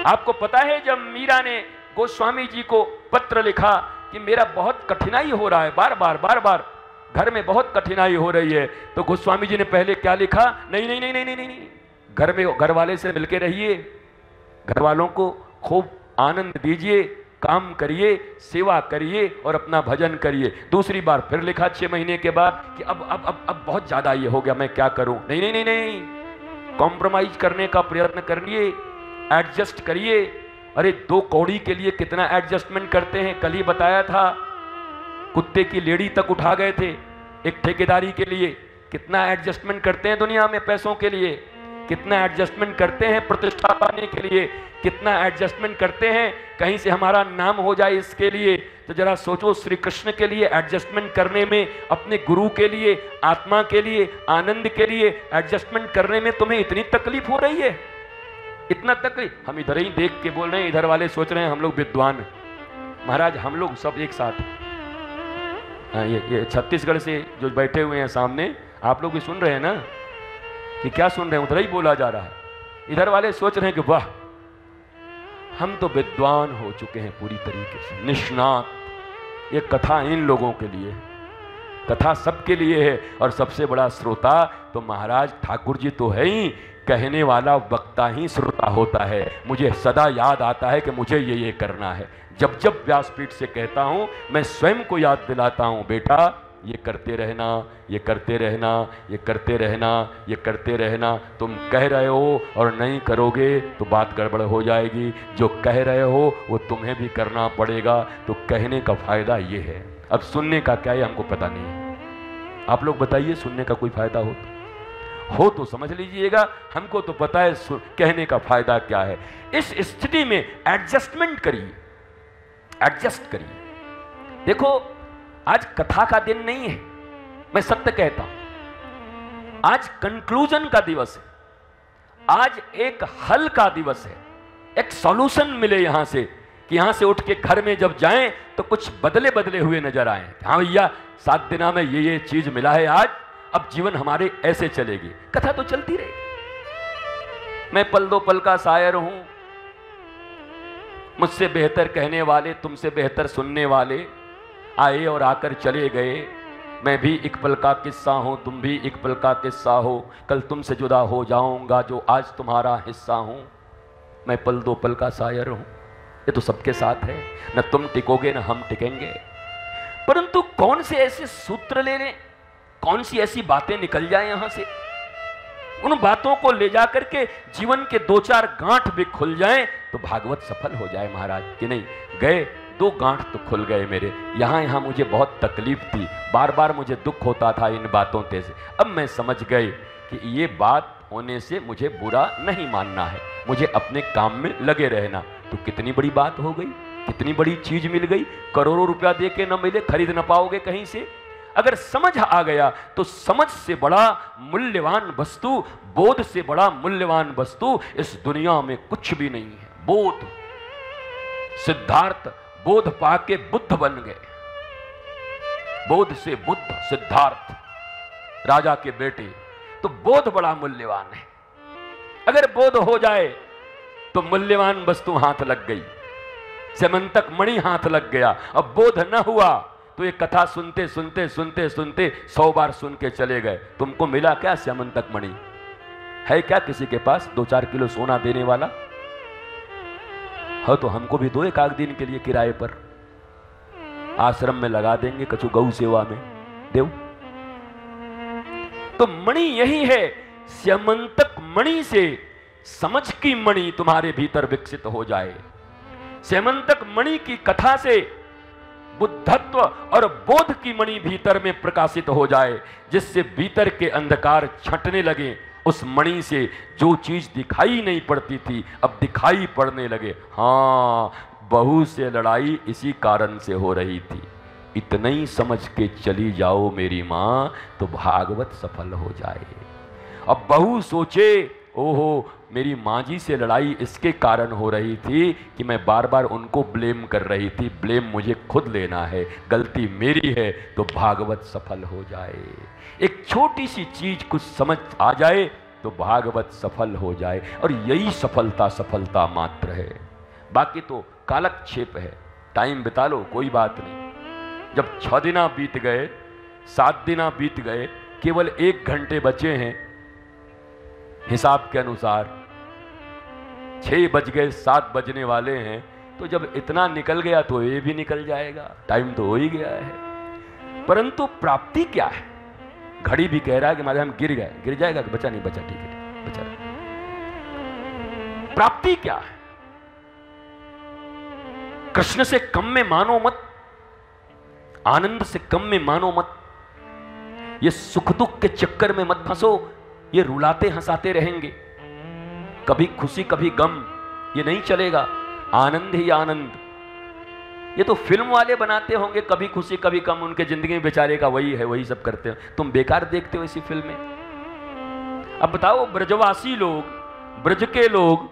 आपको पता है जब मीरा ने गोस्वामी जी को पत्र लिखा कि मेरा बहुत कठिनाई हो रहा है, बार बार घर में बहुत कठिनाई हो रही है, तो गोस्वामी जी ने पहले क्या लिखा? नहीं नहीं नहीं नहीं नहीं, नहीं। घर में घर वाले से मिलके रहिए, घर वालों को खूब आनंद दीजिए, काम करिए, सेवा करिए और अपना भजन करिए। दूसरी बार फिर लिखा 6 महीने के बाद कि अब बहुत ज्यादा ये हो गया, मैं क्या करूं? नहीं नहीं नहीं नहीं, कॉम्प्रोमाइज करने का प्रयत्न करिए, एडजस्ट करिए। अरे 2 कौड़ी के लिए कितना एडजस्टमेंट करते हैं, कल ही बताया था। कुत्ते की लेड़ी तक उठा गए थे एक ठेकेदारी के लिए। कितना एडजस्टमेंट करते हैं दुनिया में पैसों के लिए, कितना एडजस्टमेंट करते हैं प्रतिष्ठा पाने के लिए, कितना एडजस्टमेंट करते हैं कहीं से हमारा नाम हो जाए इसके लिए। तो जरा सोचो, श्री कृष्ण के लिए एडजस्टमेंट करने में, अपने गुरु के लिए, आत्मा के लिए, आनंद के लिए एडजस्टमेंट करने में तुम्हें इतनी तकलीफ हो रही है, इतना तकलीफ। हम इधर ही देख के बोल रहे हैं, इधर वाले सोच रहे हैं हम लोग विद्वान। महाराज हम लोग सब एक साथ, ये छत्तीसगढ़ से जो बैठे हुए हैं सामने, आप लोग भी सुन रहे हैं ना कि क्या सुन रहे हैं? उधर ही बोला जा रहा है। इधर वाले सोच रहे हैं कि वाह हम तो विद्वान हो चुके हैं पूरी तरीके से, निष्णात। ये कथा इन लोगों के लिए, कथा सबके लिए है। और सबसे बड़ा श्रोता तो महाराज ठाकुर जी तो है ही, कहने वाला वक्ता ही श्रोता होता है। मुझे सदा याद आता है कि मुझे ये करना है। जब जब व्यासपीठ से कहता हूं, मैं स्वयं को याद दिलाता हूं, बेटा ये करते रहना, ये करते रहना, ये करते रहना, ये करते रहना। तुम कह रहे हो और नहीं करोगे तो बात गड़बड़ हो जाएगी। जो कह रहे हो वो तुम्हें भी करना पड़ेगा। तो कहने का फायदा ये है। अब सुनने का क्या है हमको पता नहीं है। आप लोग बताइए, सुनने का कोई फायदा हो तो समझ लीजिएगा। हमको तो पता है कहने का फायदा क्या है। इस स्थिति में एडजस्टमेंट करिए, एडजस्ट करिए। देखो आज कथा का दिन नहीं है, मैं सत्य कहता हूं। आज कंक्लूजन का दिवस है, आज एक हल का दिवस है, एक सॉल्यूशन मिले यहां से कि यहां से उठ के घर में जब जाएं तो कुछ बदले बदले हुए नजर आए। हाँ भैया 7 दिना में ये चीज मिला है आज, अब जीवन हमारे ऐसे चलेगी। कथा तो चलती रहेगी। मैं पल दो पल का शायर हूं, मुझसे बेहतर कहने वाले, तुमसे बेहतर सुनने वाले आए और आकर चले गए। मैं भी एक पल का किस्सा हूं, तुम भी एक पल का किस्सा हो। कल तुमसे जुदा हो जाऊंगा जो आज तुम्हारा हिस्सा हूं। मैं पल दो पल का शायर हूं। ये तो सबके साथ है, न तुम टिकोगे न हम टिकेंगे। परंतु कौन से ऐसे सूत्र ले लें, कौन सी ऐसी बातें निकल जाए यहां से, उन बातों को ले जाकर के जीवन के 2-4 गांठ भी खुल जाएं तो भागवत सफल हो जाए महाराज। कि नहीं गए 2 गांठ तो खुल गए मेरे। यहां मुझे बहुत तकलीफ थी, बार बार मुझे दुख होता था इन बातों से। अब मैं समझ गई कि ये बात होने से मुझे बुरा नहीं मानना है, मुझे अपने काम में लगे रहना। तो कितनी बड़ी बात हो गई, कितनी बड़ी चीज मिल गई। करोड़ों रुपया दे के न मिले, खरीद न पाओगे कहीं से। अगर समझ आ गया तो समझ से बड़ा मूल्यवान वस्तु, बोध से बड़ा मूल्यवान वस्तु इस दुनिया में कुछ भी नहीं है। बोध। सिद्धार्थ बोध पाके बुद्ध बन गए। बोध से बुद्ध, सिद्धार्थ राजा के बेटे। तो बोध बड़ा मूल्यवान है। अगर बोध हो जाए तो मूल्यवान वस्तु हाथ लग गई, स्यमंतक मणि हाथ लग गया। अब बोध न हुआ तो ये कथा सुनते सुनते सुनते सुनते 100 बार सुन के चले गए। तुमको मिला क्या स्यमंतक मणि? है क्या किसी के पास 2-4 किलो सोना देने वाला? हो तो हमको भी दो 1 दिन के लिए किराए पर, आश्रम में लगा देंगे, कछु गौ सेवा में देव। तो मणि यही है, स्यमंतक मणि से समझ की मणि तुम्हारे भीतर विकसित हो जाए। स्यमंतक मणि की कथा से बुद्धत्व और बोध की मणि भीतर में प्रकाशित हो जाए, जिससे भीतर के अंधकार छंटने लगे। उस मणि से जो चीज दिखाई नहीं पड़ती थी अब दिखाई पड़ने लगे। हाँ, बहू से लड़ाई इसी कारण से हो रही थी। इतना ही समझ के चली जाओ मेरी माँ तो भागवत सफल हो जाए। अब बहू सोचे, ओहो मेरी माँ जी से लड़ाई इसके कारण हो रही थी कि मैं बार बार उनको ब्लेम कर रही थी। ब्लेम मुझे खुद लेना है, गलती मेरी है, तो भागवत सफल हो जाए। एक छोटी सी चीज कुछ समझ आ जाए तो भागवत सफल हो जाए। और यही सफलता सफलता मात्र है, बाकी तो कालक्षेप है, टाइम बिता लो कोई बात नहीं। जब 6 दिन बीत गए, 7 दिन बीत गए, केवल 1 घंटे बचे हैं हिसाब के अनुसार, 6 बज गए, 7 बजने वाले हैं, तो जब इतना निकल गया तो ये भी निकल जाएगा, टाइम तो हो ही गया है। परंतु प्राप्ति क्या है? घड़ी भी कह रहा है कि महाराज हम गिर जाएगा कि बचा नहीं बचा, ठीक है बचा। प्राप्ति क्या है? कृष्ण से कम में मानो मत, आनंद से कम में मानो मत, ये सुख दुख के चक्कर में मत फंसो, ये रुलाते हंसाते रहेंगे, कभी खुशी कभी गम, ये नहीं चलेगा। आनंद ही आनंद, ये तो फिल्म वाले बनाते होंगे, कभी खुशी कभी गम, उनके जिंदगी में बेचारे का वही है, वही सब करते हो, तुम बेकार देखते हो इसी फिल्म में। अब बताओ ब्रजवासी लोग, ब्रज के लोग,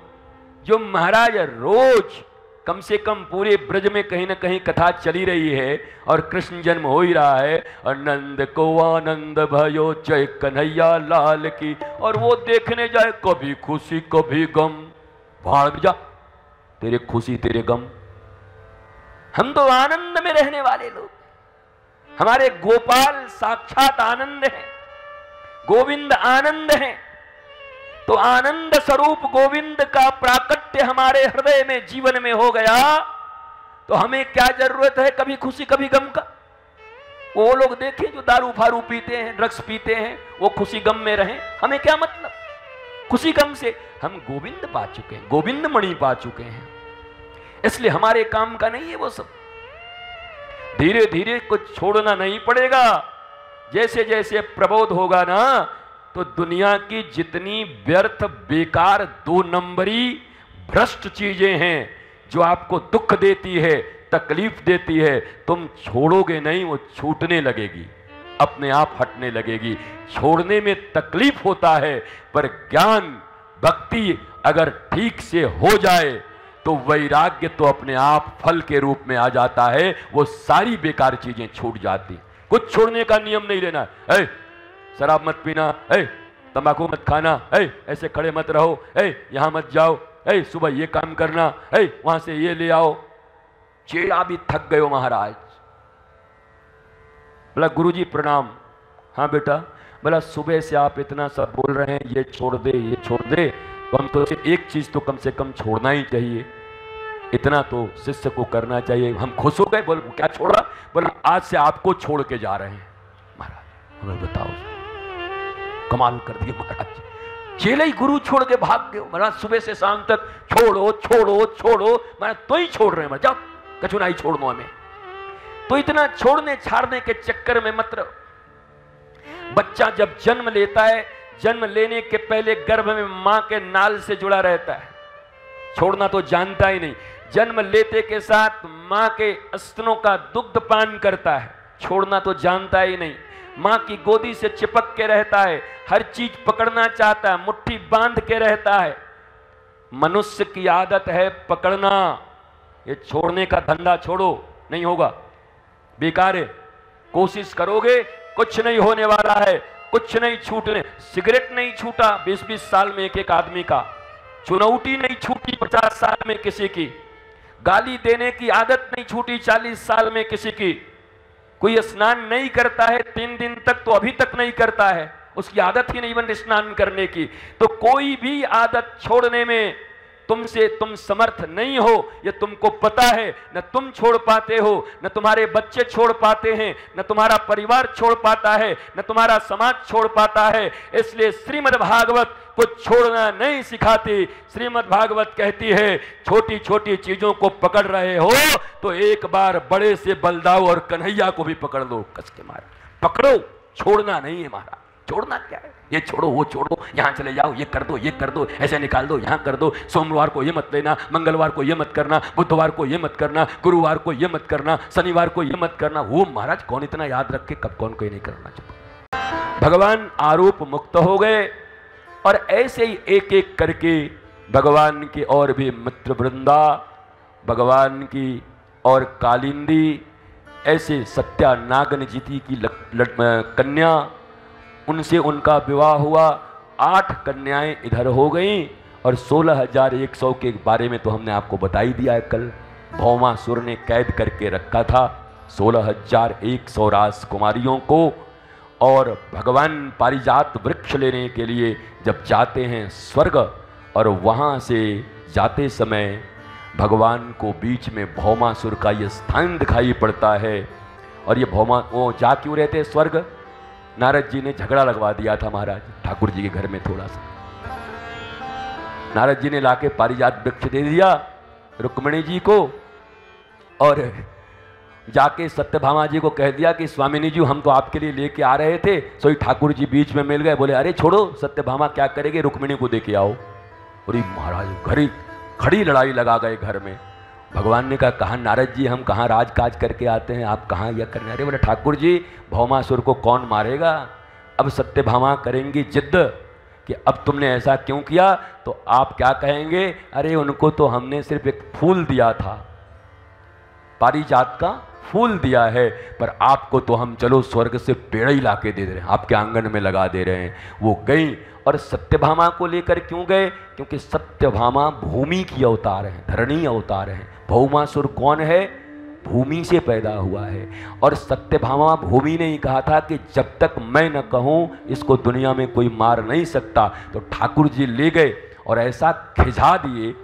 जो महाराज रोज कम से कम पूरे ब्रज में कहीं ना कहीं कथा चली रही है और कृष्ण जन्म हो ही रहा है, और नंद को आनंद भयो जय कन्हैया लाल की, और वो देखने जाए कभी खुशी कभी गम, भाग जा तेरे खुशी तेरे गम। हम तो आनंद में रहने वाले लोग, हमारे गोपाल साक्षात आनंद है, गोविंद आनंद है, तो आनंद स्वरूप गोविंद का प्राकट्य हमारे हृदय में जीवन में हो गया, तो हमें क्या जरूरत है कभी खुशी कभी गम का? वो लोग देखें जो दारू फारू पीते हैं, ड्रग्स पीते हैं, वो खुशी गम में रहें, हमें क्या मतलब खुशी गम से? हम गोविंद पा चुके हैं, गोविंद मणि पा चुके हैं, इसलिए हमारे काम का नहीं है वो सब। धीरे धीरे कुछ छोड़ना नहीं पड़ेगा, जैसे जैसे प्रबोध होगा ना, तो दुनिया की जितनी व्यर्थ बेकार 2 नंबरी भ्रष्ट चीजें हैं जो आपको दुख देती है, तकलीफ देती है, तुम छोड़ोगे नहीं, वो छूटने लगेगी, अपने आप हटने लगेगी। छोड़ने में तकलीफ होता है, पर ज्ञान भक्ति अगर ठीक से हो जाए तो वैराग्य तो अपने आप फल के रूप में आ जाता है, वो सारी बेकार चीजें छूट जाती। कुछ छोड़ने का नियम नहीं लेना, ऐ शराब मत पीना, ऐ तंबाकू मत खाना, ऐ ऐसे खड़े मत रहो, ऐ यहां मत जाओ, ऐ सुबह ये काम करना, ऐ वहां से ये ले आओ। चेला भी थक गए हो महाराज। बोला गुरुजी प्रणाम। हाँ बेटा। बोला सुबह से आप इतना सब बोल रहे हैं, ये छोड़ दे ये छोड़ दे, तो हम तो एक चीज तो कम से कम छोड़ना ही चाहिए, इतना तो शिष्य को करना चाहिए। हम खुश हो गए। बोल क्या छोड़ा? बोला आज से आपको छोड़ के जा रहे हैं। महाराज हमें बताओ, कमाल कर दिए महाराज, चेले ही गुरु छोड़ के भाग गए। महाराज सुबह से शाम तक छोड़ो छोड़ो छोड़ो, महाराज तो ही छोड़ रहे हैं, जाओ कचुनाई छोड़ दो हमें। तो इतना छोड़ने छाड़ने के चक्कर में मत रहो। बच्चा जब जन्म लेता है, जन्म लेने के पहले गर्भ में मां के नाल से जुड़ा रहता है, छोड़ना तो जानता ही नहीं। जन्म लेते के साथ मां के स्तनों का दुग्ध पान करता है, छोड़ना तो जानता ही नहीं। मां की गोदी से चिपक के रहता है, हर चीज पकड़ना चाहता है, मुट्ठी बांध के रहता है। मनुष्य की आदत है पकड़ना, ये छोड़ने का धंधा छोड़ो, नहीं होगा, बेकार है। कोशिश करोगे कुछ नहीं होने वाला है, कुछ नहीं छूटने। सिगरेट नहीं छूटा 20-20 साल में एक आदमी का, चुनौती नहीं छूटी 50 साल में किसी की, गाली देने की आदत नहीं छूटी 40 साल में किसी की। कोई स्नान नहीं करता है 3 दिन तक, तो अभी तक नहीं करता है, उसकी आदत ही नहीं बन स्नान करने की। तो कोई भी आदत छोड़ने में तुमसे तुम समर्थ नहीं हो, ये तुमको पता है। न तुम छोड़ पाते हो, न तुम्हारे बच्चे छोड़ पाते हैं, न तुम्हारा परिवार छोड़ पाता है, न तुम्हारा समाज छोड़ पाता है। इसलिए श्रीमद् भागवत कुछ छोड़ना नहीं सिखाती। श्रीमद् भागवत कहती है छोटी छोटी चीजों को पकड़ रहे हो तो एक बार बड़े से बलदाऊ और कन्हैया को भी पकड़ लो, कस के मार पकड़ो। छोड़ना नहीं है महाराज, छोड़ना क्या है? ये छोड़ो वो छोड़ो, यहां चले जाओ, ये कर दो, ऐसे निकाल दो, यहां कर दो, सोमवार को ये मत लेना, मंगलवार को ये मत करना, बुधवार को ये मत करना, गुरुवार को ये मत करना, शनिवार को ये मत करना। वो महाराज कौन इतना याद रखे, कब कौन को नहीं करना चाहता। भगवान आरोप मुक्त हो गए और ऐसे ही एक एक करके भगवान की और भी मित्र वृंदा, भगवान की और कालिंदी, ऐसे सत्या नागन जीती की कन्या, उनसे उनका विवाह हुआ। 8 कन्याएं इधर हो गईं और 16,100 के बारे में तो हमने आपको बता ही दिया है कल। भौमासुर ने कैद करके रखा था 16,100 राजकुमारियों को, और भगवान पारिजात वृक्ष लेने के लिए जब जाते हैं स्वर्ग, और वहाँ से जाते समय भगवान को बीच में भौमासुर का ये स्थान दिखाई पड़ता है। और ये वो जा क्यों रहते स्वर्ग? नारद जी ने झगड़ा लगवा दिया था महाराज ठाकुर जी के घर में थोड़ा सा। नारद जी ने लाके पारिजात वृक्ष दे दिया रुक्मिणी जी को, और जाके सत्यभामा जी को कह दिया कि स्वामिनी जी हम तो आपके लिए लेके आ रहे थे, सोई ठाकुर जी बीच में मिल गए। बोले अरे छोड़ो, सत्यभामा क्या करेंगे, रुक्मिणी को दे के आओ। अरे महाराज खड़ी लड़ाई लगा गए घर में। भगवान ने कहा नारद जी हम कहाँ राजकाज करके आते हैं, आप कहाँ यह करने? अरे बोले ठाकुर जी भौमासुर को कौन मारेगा? अब सत्यभामा करेंगी जिद्द कि अब तुमने ऐसा क्यों किया, तो आप क्या कहेंगे? अरे उनको तो हमने सिर्फ एक फूल दिया था, पारिजात का फूल दिया है, पर आपको तो हम चलो स्वर्ग से पेड़ ही लाके दे रहे हैं, आपके आंगन में लगा दे रहे हैं। वो गई। और सत्यभामा को लेकर क्यों गए? क्योंकि सत्यभामा भूमि की अवतार है, धरणी अवतार है। भौमासुर कौन है? भूमि से पैदा हुआ है। और सत्यभामा भूमि ने ही कहा था कि जब तक मैं न कहूँ इसको दुनिया में कोई मार नहीं सकता। तो ठाकुर जी ले गए और ऐसा खिंचा दिए,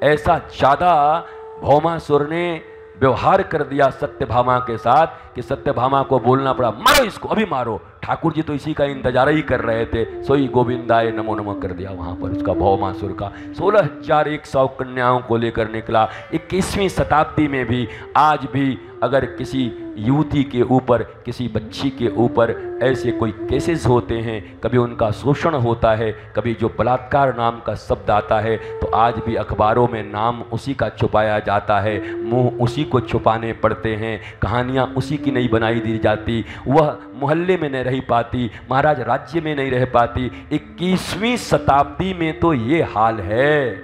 ऐसा ज़्यादा भौमासुर ने व्यवहार कर दिया सत्यभामा के साथ कि सत्यभामा को बोलना पड़ा मारो इसको, अभी मारो। ठाकुर जी तो इसी का इंतजार ही कर रहे थे। सोई गोविंदाय नमो नमो कर दिया वहां पर उसका भौमासुर का। 16,100 कन्याओं को लेकर निकला। 21वीं शताब्दी में भी आज भी अगर किसी युवती के ऊपर, किसी बच्ची के ऊपर ऐसे कोई केसेस होते हैं, कभी उनका शोषण होता है, कभी जो बलात्कार नाम का शब्द आता है, तो आज भी अखबारों में नाम उसी का छुपाया जाता है, मुंह उसी को छुपाने पड़ते हैं, कहानियाँ उसी की नहीं बनाई दी जाती। वह मोहल्ले में नहीं रह पाती, महाराज राज्य में नहीं रह पाती। 21वीं शताब्दी में तो ये हाल है।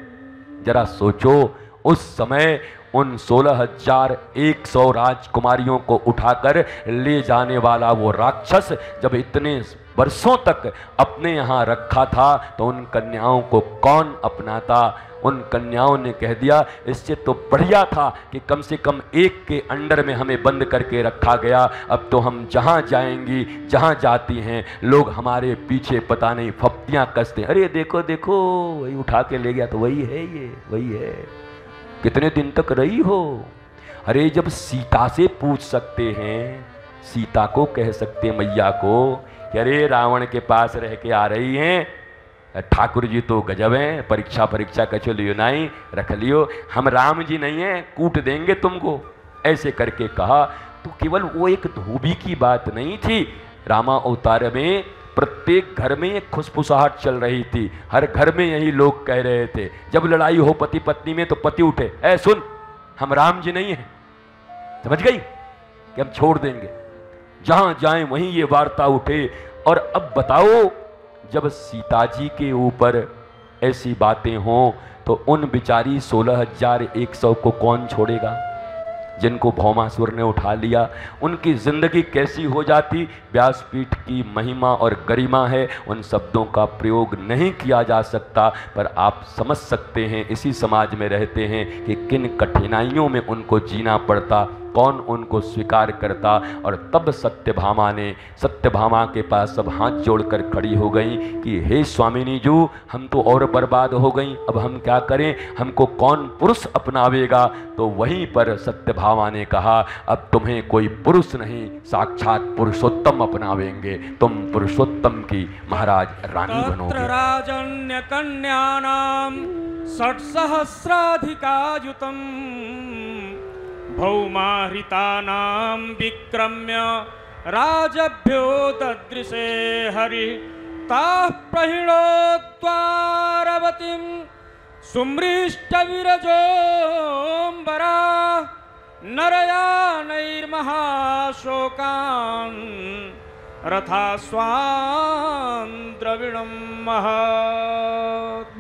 जरा सोचो उस समय उन 16,100 राजकुमारियों को उठाकर ले जाने वाला वो राक्षस जब इतने वर्षों तक अपने यहाँ रखा था, तो उन कन्याओं को कौन अपनाता? उन कन्याओं ने कह दिया इससे तो बढ़िया था कि कम से कम एक के अंडर में हमें बंद करके रखा गया। अब तो हम जहाँ जाएंगी, जहाँ जाती हैं, लोग हमारे पीछे पता नहीं फप्तियाँ कसते हैं। अरे देखो देखो वही उठा के ले गया, तो वही है, ये वही है। कितने दिन तक रही हो? अरे जब सीता से पूछ सकते हैं, सीता को कह सकते हैं मैया को कि अरे रावण के पास रह के आ रही हैं, ठाकुर जी तो गजब हैं, परीक्षा कचो लियो नहीं रख लियो, हम राम जी नहीं हैं, कूट देंगे तुमको, ऐसे करके कहा। तो केवल वो एक धोबी की बात नहीं थी। रामा अवतार में प्रत्येक घर में एक खुशफुसाहट चल रही थी। हर घर में यही लोग कह रहे थे, जब लड़ाई हो पति पत्नी में तो पति उठे, ऐ सुन हम राम जी नहीं हैं, समझ गई, कि हम छोड़ देंगे, जहां जाएं वहीं ये वार्ता उठे। और अब बताओ जब सीता जी के ऊपर ऐसी बातें हों तो उन बिचारी 16,100 को कौन छोड़ेगा? जिनको भौमासुर ने उठा लिया, उनकी जिंदगी कैसी हो जाती। व्यासपीठ की महिमा और गरिमा है, उन शब्दों का प्रयोग नहीं किया जा सकता, पर आप समझ सकते हैं इसी समाज में रहते हैं कि किन कठिनाइयों में उनको जीना पड़ता, कौन उनको स्वीकार करता। और तब सत्यभामा के पास सब हाथ जोड़कर खड़ी हो गई कि हे स्वामिनी जू, हम तो और बर्बाद हो गई, अब हम क्या करें, हमको कौन पुरुष अपनावेगा? तो वहीं पर सत्यभामा ने कहा अब तुम्हें कोई पुरुष नहीं, साक्षात पुरुषोत्तम अपनावेंगे, तुम पुरुषोत्तम की महाराज रानी बनोगे। राजन्य कन्यानाम 6,000 भौमाहृतानां विक्रम्य राजभ्यो ददृशे हरि ताः प्रहिणोद्वारवतीं सुमृष्टविरजोऽम्बरा नरयानैर्महाशोकान् रथास्वान् द्रविणं महत्।